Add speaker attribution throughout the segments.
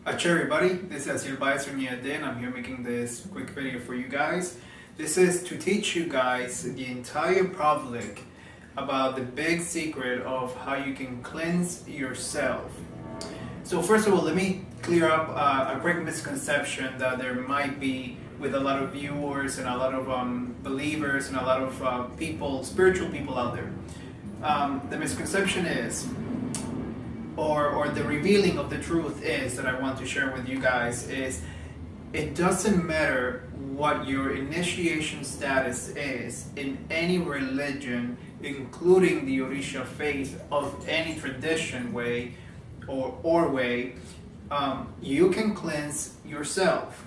Speaker 1: Everybody, this is Asiel from Yadin. I'm here making this quick video for you guys. This is to teach you guys, the entire public, about the big secret of how you can cleanse yourself. So first of all, let me clear up a quick misconception that there might be with a lot of viewers and a lot of believers and a lot of people, spiritual people out there. The misconception is, or the revealing of the truth is that I want to share with you guys is, it doesn't matter what your initiation status is in any religion, including the Orisha faith of any tradition way or way, you can cleanse yourself.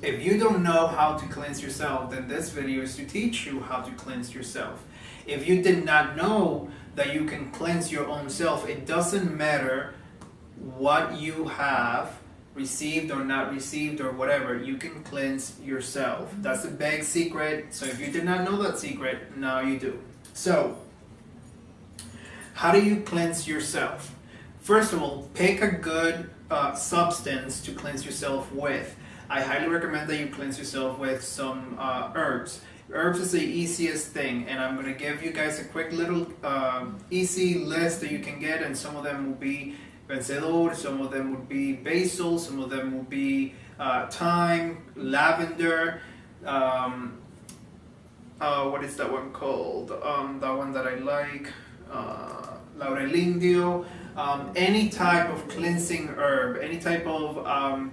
Speaker 1: If you don't know how to cleanse yourself, then this video is to teach you how to cleanse yourself. If you did not know that you can cleanse your own self, it doesn't matter what you have received or not received or whatever, you can cleanse yourself. That's a big secret. So if you did not know that secret, now you do. So, how do you cleanse yourself? First of all, pick a good substance to cleanse yourself with. I highly recommend that you cleanse yourself with some herbs. Herbs is the easiest thing, and I'm going to give you guys a quick little easy list that you can get, and some of them will be vencedor, some of them would be basil, some of them will be thyme, lavender, what is that one called? That one that I like, laurel indio. Any type of cleansing herb, any type of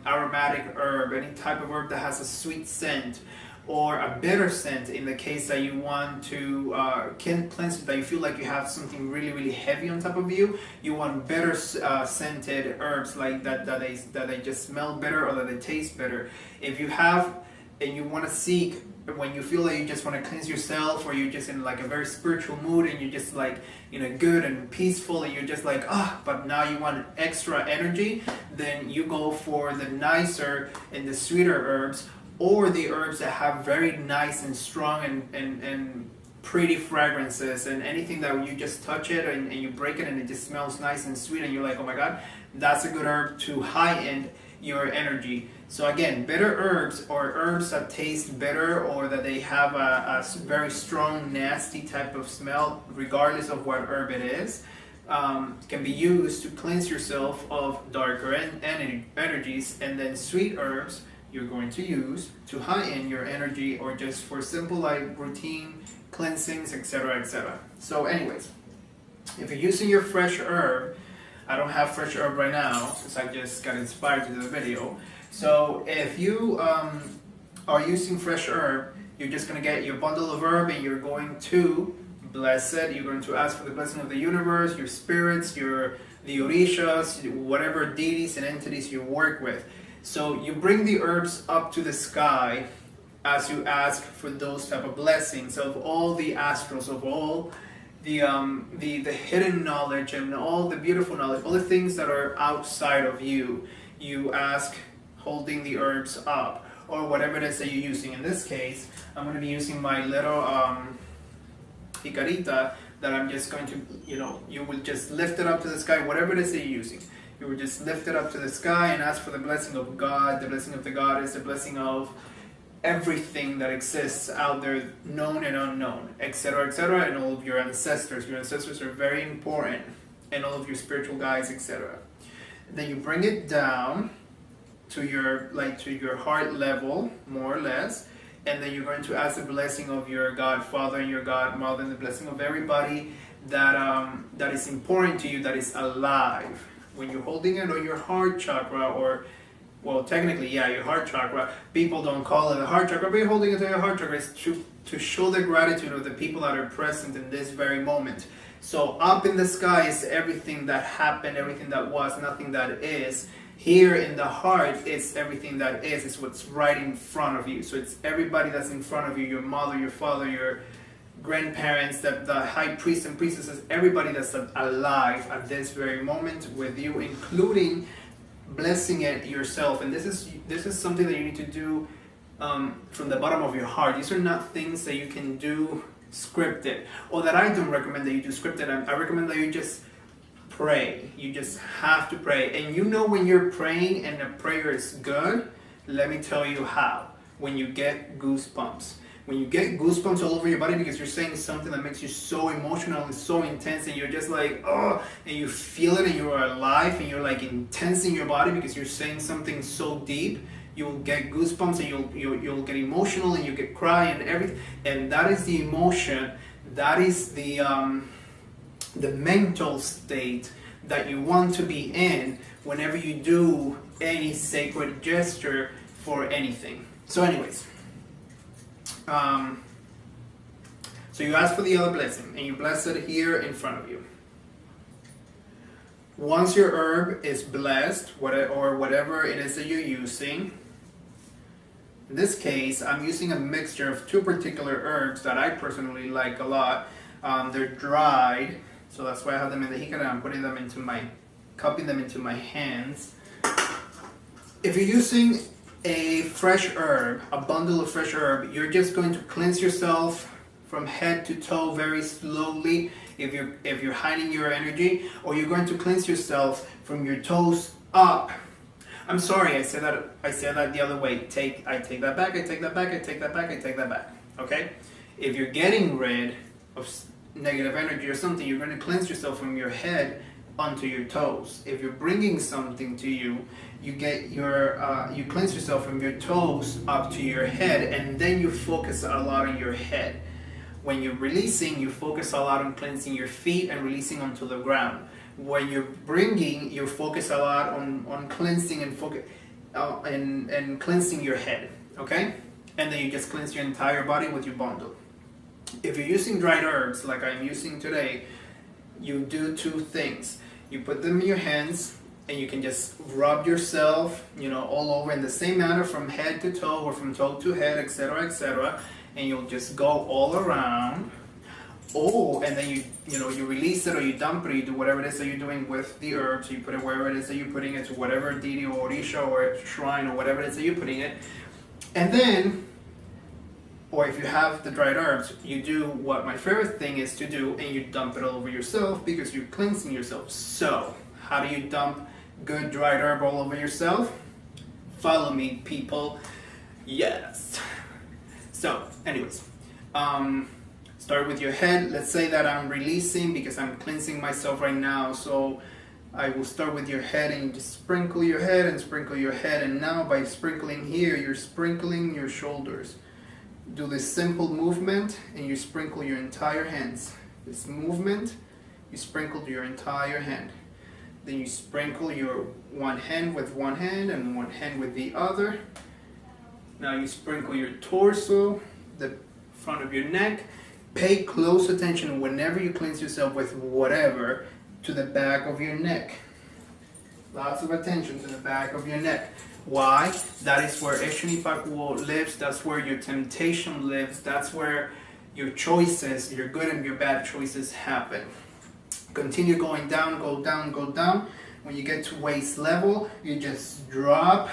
Speaker 1: aromatic herb, any type of herb that has a sweet scent or a bitter scent, in the case that you want to cleanse, that you feel like you have something really heavy on top of you, you want bitter scented herbs like that they just smell bitter or that they taste bitter. If you have and you want to seek, when you feel like you just want to cleanse yourself, or you're just in like a very spiritual mood and you're just like, you know, good and peaceful, and you're just like, but now you want extra energy, then you go for the nicer and the sweeter herbs, or the herbs that have very nice and strong and pretty fragrances, and anything that when you just touch it and you break it and it just smells nice and sweet and you're like, oh my god, that's a good herb to high-end your energy. So again, bitter herbs, or herbs that taste bitter or that they have a very strong, nasty type of smell, regardless of what herb it is, can be used to cleanse yourself of darker energies. And then sweet herbs you're going to use to high-end your energy, or just for simple like routine cleansings, etc., etc. So anyways, if you're using your fresh herb, I don't have fresh herb right now because I just got inspired to do the video. So if you are using fresh herb, you're just going to get your bundle of herb and you're going to bless it. You're going to ask for the blessing of the universe, your spirits, the orishas, whatever deities and entities you work with. So you bring the herbs up to the sky as you ask for those type of blessings of all the astrals, of all the hidden knowledge and all the beautiful knowledge, all the things that are outside of you. You ask holding the herbs up, or whatever it is that you're using. In this case, I'm going to be using my little jicarita that I'm just going to, you will just lift it up to the sky, whatever it is that you're using. You will just lift it up to the sky and ask for the blessing of God, the blessing of the goddess, the blessing of everything that exists out there, known and unknown, etc., etc., and all of your ancestors. Your ancestors are very important, and all of your spiritual guides, etc. Then you bring it down to your heart level, more or less, and then you're going to ask the blessing of your godfather and your godmother, and the blessing of everybody that is important to you, that is alive. When you're holding it on your heart chakra, or, well, technically, yeah, your heart chakra, people don't call it a heart chakra, but you're holding it to your heart chakra, is to show the gratitude of the people that are present in this very moment. So up in the sky is everything that happened, everything that was, nothing that is. Here in the heart, it's everything that is. It's what's right in front of you. So it's everybody that's in front of you, your mother, your father, your grandparents, the high priests and priestesses, everybody that's alive at this very moment with you, including blessing it yourself. And this is something that you need to do from the bottom of your heart. These are not things that you can do scripted, or that I don't recommend that you do scripted. I recommend that you just pray. You just have to pray. And you know when you're praying and the prayer is good, let me tell you how. When you get goosebumps. When you get goosebumps all over your body because you're saying something that makes you so emotional and so intense, and you're just like, oh, and you feel it and you're alive and you're like intense in your body because you're saying something so deep, you'll get goosebumps and you'll get emotional and you get cry and everything. And that is the emotion, that is the mental state that you want to be in whenever you do any sacred gesture for anything. So anyways, so you ask for the other blessing and you bless it here in front of you. Once your herb is blessed, or whatever it is that you're using, in this case, I'm using a mixture of two particular herbs that I personally like a lot. They're dried, so that's why I have them in the jicama. I'm putting them cupping them into my hands. If you're using a fresh herb, a bundle of fresh herb, you're just going to cleanse yourself from head to toe very slowly if you're hiding your energy, or you're going to cleanse yourself from your toes up. I'm sorry, I said that the other way. I take that back, I take that back, I take that back, I take that back. Okay? If you're getting rid of negative energy or something, you're going to cleanse yourself from your head onto your toes. If you're bringing something to you, you cleanse yourself from your toes up to your head, and then you focus a lot on your head. When you're releasing, you focus a lot on cleansing your feet and releasing onto the ground. When you're bringing, you focus a lot on cleansing and and cleansing your head. Okay, and then you just cleanse your entire body with your bundle. If you're using dried herbs like I'm using today, you do two things. You put them in your hands and you can just rub yourself, all over in the same manner from head to toe or from toe to head, etc., etc. And you'll just go all around. Oh, and then you release it or you dump it or you do whatever it is that you're doing with the herbs. You put it wherever it is that you're putting it, to whatever deity or orisha or shrine or whatever it is that you're putting it. And then, or if you have the dried herbs, you do what my favorite thing is to do, and you dump it all over yourself because you're cleansing yourself. So, how do you dump good dried herb all over yourself? Follow me, people. Yes. So, anyways, start with your head. Let's say that I'm releasing because I'm cleansing myself right now. So I will start with your head, and you just sprinkle your head and sprinkle your head. And now by sprinkling here, you're sprinkling your shoulders. Do this simple movement and you sprinkle your entire hands. This movement, you sprinkled your entire hand. Then you sprinkle your one hand with one hand and one hand with the other. Now you sprinkle your torso, the front of your neck. Pay close attention whenever you cleanse yourself with whatever to the back of your neck. Lots of attention to the back of your neck. Why? That is where Eshunipakuo lives. That's where your temptation lives. That's where your choices, your good and your bad choices happen. Continue going down, go down, go down. When you get to waist level, you just drop,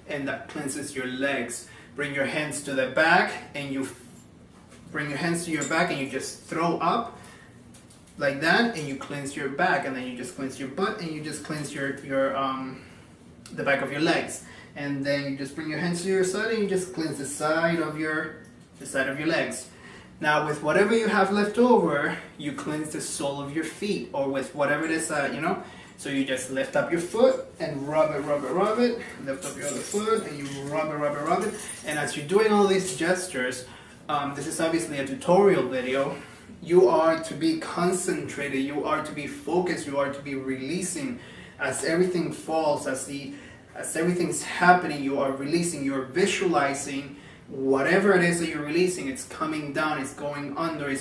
Speaker 1: and that cleanses your legs. Bring your hands to the back, and you bring your hands to your back, and you just throw up like that, and you cleanse your back, and then you just cleanse your butt, and you just cleanse the back of your legs, and then you just bring your hands to your side and you just cleanse the side of your legs. Now with whatever you have left over, you cleanse the sole of your feet, or with whatever it is so you just lift up your foot and rub it, lift up your other foot and you rub it, and as you're doing all these gestures, this is obviously a tutorial video. You are to be concentrated, you are to be focused, you are to be releasing. As everything falls, as everything's happening, you are releasing, you're visualizing whatever it is that you're releasing. It's coming down, it's going under,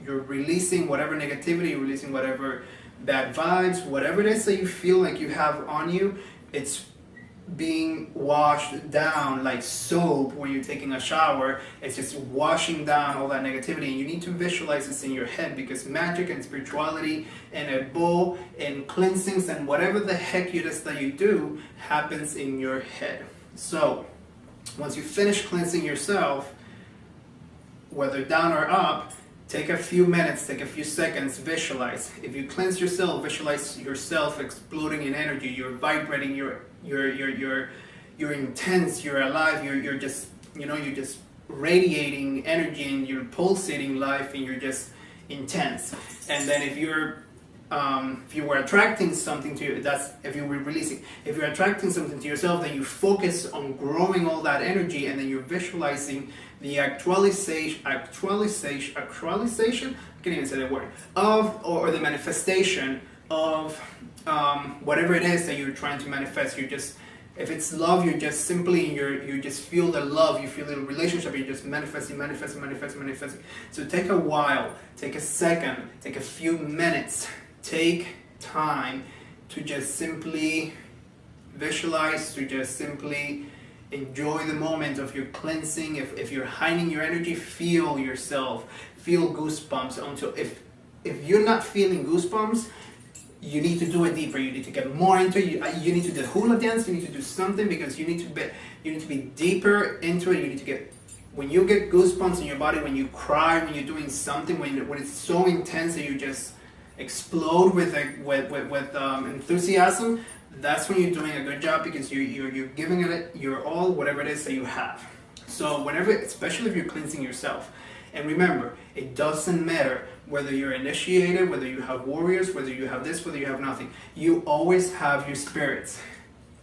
Speaker 1: you're releasing whatever negativity, you're releasing whatever bad vibes, whatever it is that you feel like you have on you. It's being washed down like soap when you're taking a shower. It's just washing down all that negativity, and you need to visualize this in your head, because magic and spirituality and a bowl and cleansings and whatever the heck it is that you do happens in your head. So once you finish cleansing yourself, whether down or up, Take a few minutes, take a few seconds, visualize. If you cleanse yourself, visualize yourself exploding in energy. You're vibrating. You're intense. You're alive. You're just, you're just radiating energy, and you're pulsating life, and you're just intense. And then if you were attracting something to you, that's if you were releasing. If you're attracting something to yourself, then you focus on growing all that energy, and then you're visualizing the actualization, I can't even say that word, or the manifestation of whatever it is that you're trying to manifest. If it's love, you're just simply, you just feel the love, you feel the relationship, you're just manifesting. So take a while, take a second, take a few minutes, take time to just simply visualize, to just simply enjoy the moment of your cleansing. If you're hiding your energy, feel yourself, feel goosebumps. Until if you're not feeling goosebumps, you need to do it deeper. You need to get more into it. You need to do hula dance. You need to do something, because you need to be deeper into it. You need to get, when you get goosebumps in your body, when you cry, when you're doing something, when it's so intense that you just explode with enthusiasm. That's when you're doing a good job, because you're giving it your all, whatever it is that you have. So whenever, especially if you're cleansing yourself, and remember, it doesn't matter whether you're initiated, whether you have warriors, whether you have this, whether you have nothing. You always have your spirits.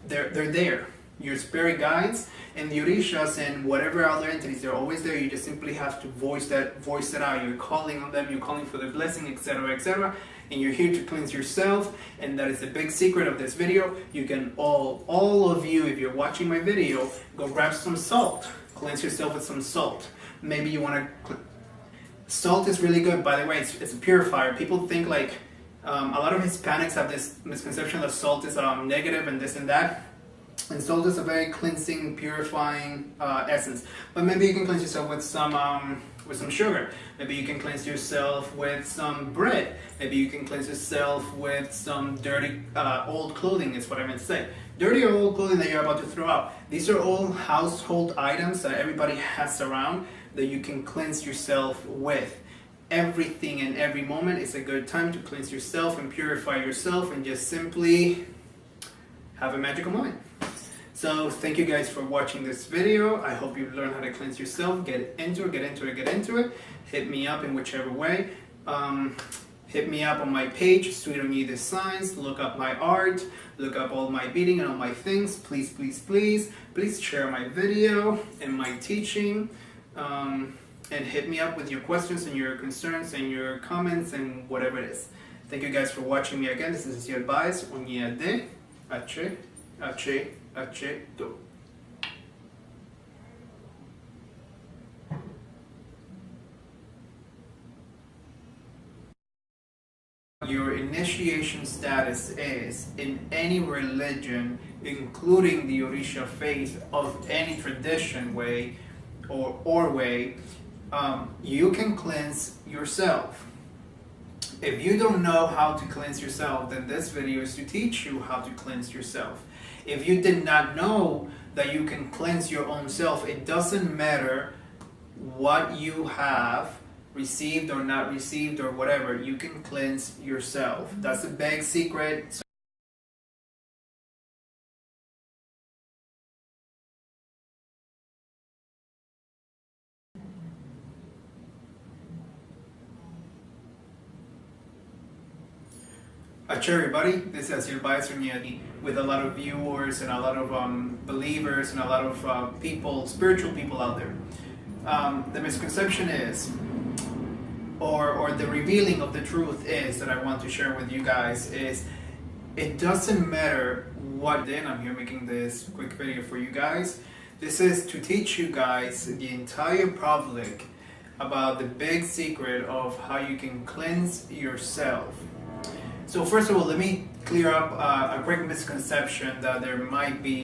Speaker 1: They're there. Your spirit guides and the orishas and whatever other entities, they're always there. You just simply have to voice that out. You're calling on them, you're calling for the blessing, etc., etc. And you're here to cleanse yourself, and that is the big secret of this video. You can all of you, if you're watching my video, go grab some salt. Cleanse yourself with some salt. Maybe you want to... Salt is really good, by the way. It's a purifier. People think like... a lot of Hispanics have this misconception that salt is negative and this and that. And salt is a very cleansing, purifying essence. But maybe you can cleanse yourself with some sugar. Maybe you can cleanse yourself with some bread. Maybe you can cleanse yourself with some dirty old clothing, is what I meant to say. Dirty or old clothing that you're about to throw out. These are all household items that everybody has around that you can cleanse yourself with. Everything and every moment is a good time to cleanse yourself and purify yourself, and just simply have a magical moment. So thank you guys for watching this video. I hope you've learned how to cleanse yourself. Get into it. Hit me up in whichever way. Hit me up on my page, Sweet on You Designs. Look up my art. Look up all my beading and all my things. Please share my video and my teaching. And hit me up with your questions and your concerns and your comments and whatever it is. Thank you guys for watching me again. This is Asiel Baez. Unyade. Do. Your initiation status is in any religion, including the Orisha faith of any tradition way or way, you can cleanse yourself. If you don't know how to cleanse yourself, then this video is to teach you how to cleanse yourself. If you did not know that you can cleanse your own self, it doesn't matter what you have received or not received or whatever, you can cleanse yourself. That's a big secret. Everybody, this is Asiel Baez with a lot of viewers and a lot of believers and a lot of people, spiritual people out there. The misconception is, or the revealing of the truth is that I want to share with you guys is, it doesn't matter what. Then I'm here making this quick video for you guys. This is to teach you guys, the entire public, about the big secret of how you can cleanse yourself. So first of all, let me clear up a quick misconception that there might be